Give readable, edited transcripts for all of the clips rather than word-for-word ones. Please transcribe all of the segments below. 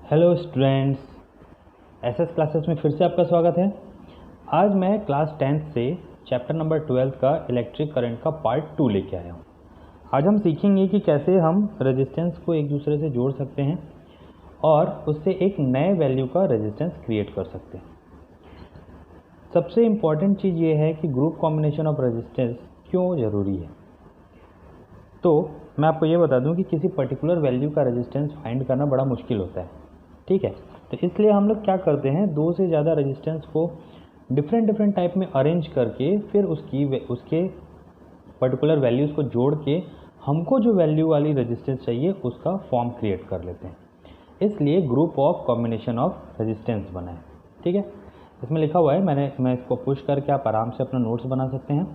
Hello students, SS classes में फिर से आपका स्वागत है। आज मैं क्लास 10th से चैप्टर नंबर 12 का इलेक्ट्रिक करंट का पार्ट 2 लेके आया हूँ। आज हम सीखेंगे कि कैसे हम रेजिस्टेंस को एक दूसरे से जोड़ सकते हैं और उससे एक नए वैल्यू का रेजिस्टेंस क्रिएट कर सकते हैं। सबसे इम्पॉर्टेंट चीज़ ये है कि ग्रुप कॉम्बिनेशन ऑफ रेजिस्टेंस क्यों ज़रूरी है। तो मैं आपको ये बता दूं कि किसी पर्टिकुलर वैल्यू का रेजिस्टेंस फाइंड करना बड़ा मुश्किल होता है, ठीक है। तो इसलिए हम लोग क्या करते हैं, दो से ज़्यादा रेजिस्टेंस को डिफरेंट टाइप में अरेंज करके फिर उसके पर्टिकुलर वैल्यूज़ को जोड़ के हमको जो वैल्यू वाली रेजिस्टेंस चाहिए उसका फॉर्म क्रिएट कर लेते हैं। इसलिए group of combination of resistance बना है, ठीक है। इसमें लिखा हुआ है, मैं इसको पुश करके आप आराम से अपना नोट्स बना सकते हैं।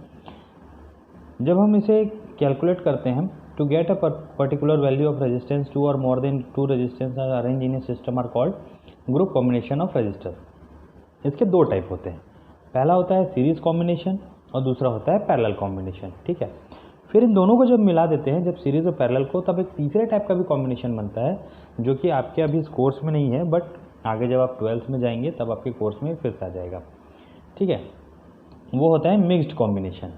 जब हम इसे कैलकुलेट करते हैं, to get a particular value of resistance, two or more than two resistance are arrange in a system are called group combination of resistor. इसके दो टाइप होते हैं, पहला होता है सीरीज कॉम्बिनेशन और दूसरा होता है पैरेलल कॉम्बिनेशन, ठीक है। फिर इन दोनों को जब मिला देते हैं, जब सीरीज और पैरेलल को, तब एक तीसरे टाइप का भी कॉम्बिनेशन बनता है जो कि आपके अभी इस कोर्स में नहीं है, बट आगे जब आप 12th में जाएंगे तब आपके कोर्स में फिर से आ जाएगा, ठीक है। वो होता है मिक्स्ड कॉम्बिनेशन।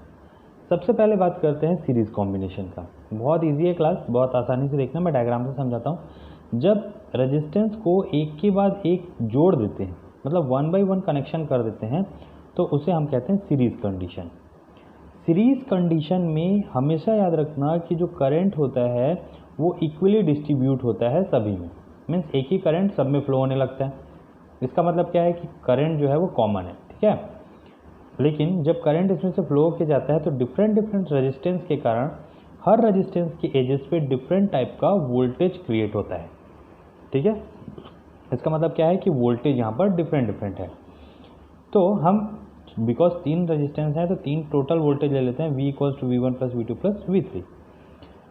सबसे पहले बात करते हैं सीरीज़ कॉम्बिनेशन का। बहुत इजी है क्लास, बहुत आसानी से देखना, मैं डायग्राम से समझाता हूँ। जब रेजिस्टेंस को एक के बाद एक जोड़ देते हैं, मतलब 1 by 1 कनेक्शन कर देते हैं, तो उसे हम कहते हैं सीरीज़ कंडीशन। सीरीज़ कंडीशन में हमेशा याद रखना कि जो करंट होता है वो इक्वली डिस्ट्रीब्यूट होता है सभी में, मीन्स एक ही करंट सब में फ्लो होने लगता है। इसका मतलब क्या है कि करंट जो है वो कॉमन है, ठीक है। लेकिन जब करंट इसमें से फ्लो होके जाता है तो डिफरेंट रेजिस्टेंस के कारण हर रेजिस्टेंस के एजेस पे डिफरेंट टाइप का वोल्टेज क्रिएट होता है, ठीक है। इसका मतलब क्या है कि वोल्टेज यहाँ पर डिफरेंट है। तो हम बिकॉज 3 रेजिस्टेंस हैं तो 3 टोटल वोल्टेज ले लेते हैं, V = V1 + V2 + V3।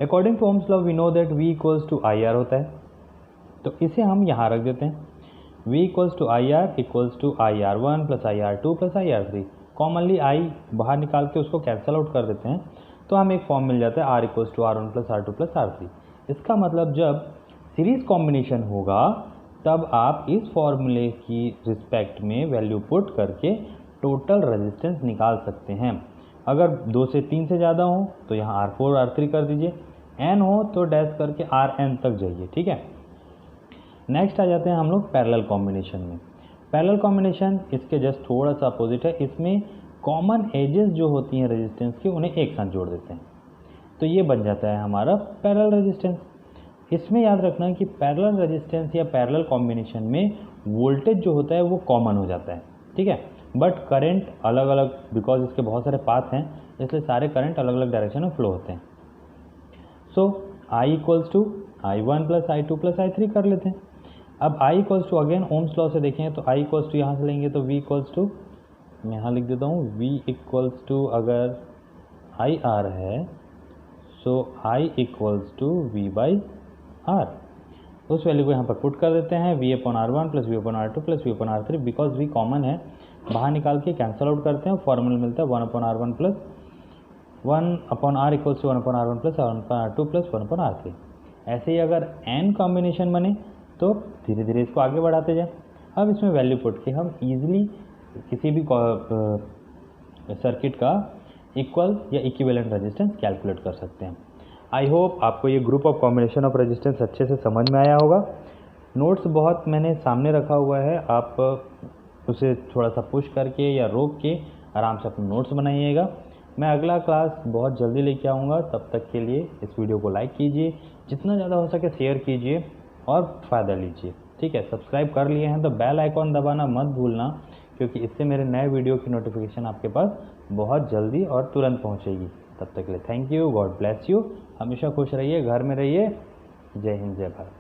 According to Ohm's law we know that V = IR होता है, तो इसे हम यहाँ रख देते हैं। V = IR = IR1 + IR2 + IR3। Commonly I बाहर निकाल के उसको कैंसिल आउट कर देते हैं, तो हमें एक फॉर्म मिल जाता है R = R1 + R2 + R3। इसका मतलब जब सीरीज कॉम्बिनेशन होगा तब आप इस फॉर्मूले की रिस्पेक्ट में वैल्यू पुट करके टोटल रेजिस्टेंस निकाल सकते हैं। अगर 2 से 3 से ज़्यादा हो तो यहाँ R4 R3 कर दीजिए, N हो तो डैश करके Rn तक जाइए, ठीक है। नेक्स्ट आ जाते हैं हम लोग पैरेलल कॉम्बिनेशन में। पैरेलल कॉम्बिनेशन इसके जस्ट थोड़ा सा अपोजिट है। इसमें कॉमन एजेस जो होती हैं रेजिस्टेंस की उन्हें एक साथ जोड़ देते हैं, तो ये बन जाता है हमारा पैरेलल रेजिस्टेंस। इसमें याद रखना कि पैरेलल रेजिस्टेंस या पैरेलल कॉम्बिनेशन में वोल्टेज जो होता है वो कॉमन हो जाता है, ठीक है। बट करंट अलग अलग, बिकॉज इसके बहुत सारे पाथ हैं इसलिए सारे करंट अलग अलग डायरेक्शन में फ्लो होते हैं। सो I = I1 + I2 + I3 कर लेते हैं। अब I = अगेन ओम्स लॉ से देखें तो I = यहाँ से लेंगे तो V = मैं यहाँ लिख देता हूँ, V = अगर IR है सो I = V/R। उस वैल्यू को यहाँ पर पुट कर देते हैं, V/R1 + V/R2 + V/R3। Because V common है, बाहर निकाल के कैंसिल आउट करते हैं, फॉर्मूला मिलता है 1/R1 + 1/R = 1/R1 + 1/R2 + 1/R3। ऐसे ही अगर n कॉम्बिनेशन बने तो धीरे धीरे इसको आगे बढ़ाते जाएं। अब इसमें वैल्यू पुट के हम इजीली किसी भी सर्किट का इक्वल या इक्विवेलेंट रेजिस्टेंस कैलकुलेट कर सकते हैं। आई होप आपको ये group of combination of resistance अच्छे से समझ में आया होगा। नोट्स बहुत मैंने सामने रखा हुआ है, आप उसे थोड़ा सा पुश करके या रोक के आराम से अपने नोट्स बनाइएगा। मैं अगला क्लास बहुत जल्दी लेके आऊँगा, तब तक के लिए इस वीडियो को लाइक कीजिए, जितना ज़्यादा हो सके शेयर कीजिए और फ़ायदा लीजिए, ठीक है। सब्सक्राइब कर लिए हैं तो बेल आइकॉन दबाना मत भूलना, क्योंकि इससे मेरे नए वीडियो की नोटिफिकेशन आपके पास बहुत जल्दी और तुरंत पहुंचेगी। तब तक के लिए thank you, God bless you. हमेशा खुश रहिए, घर में रहिए। जय हिंद, जय भारत।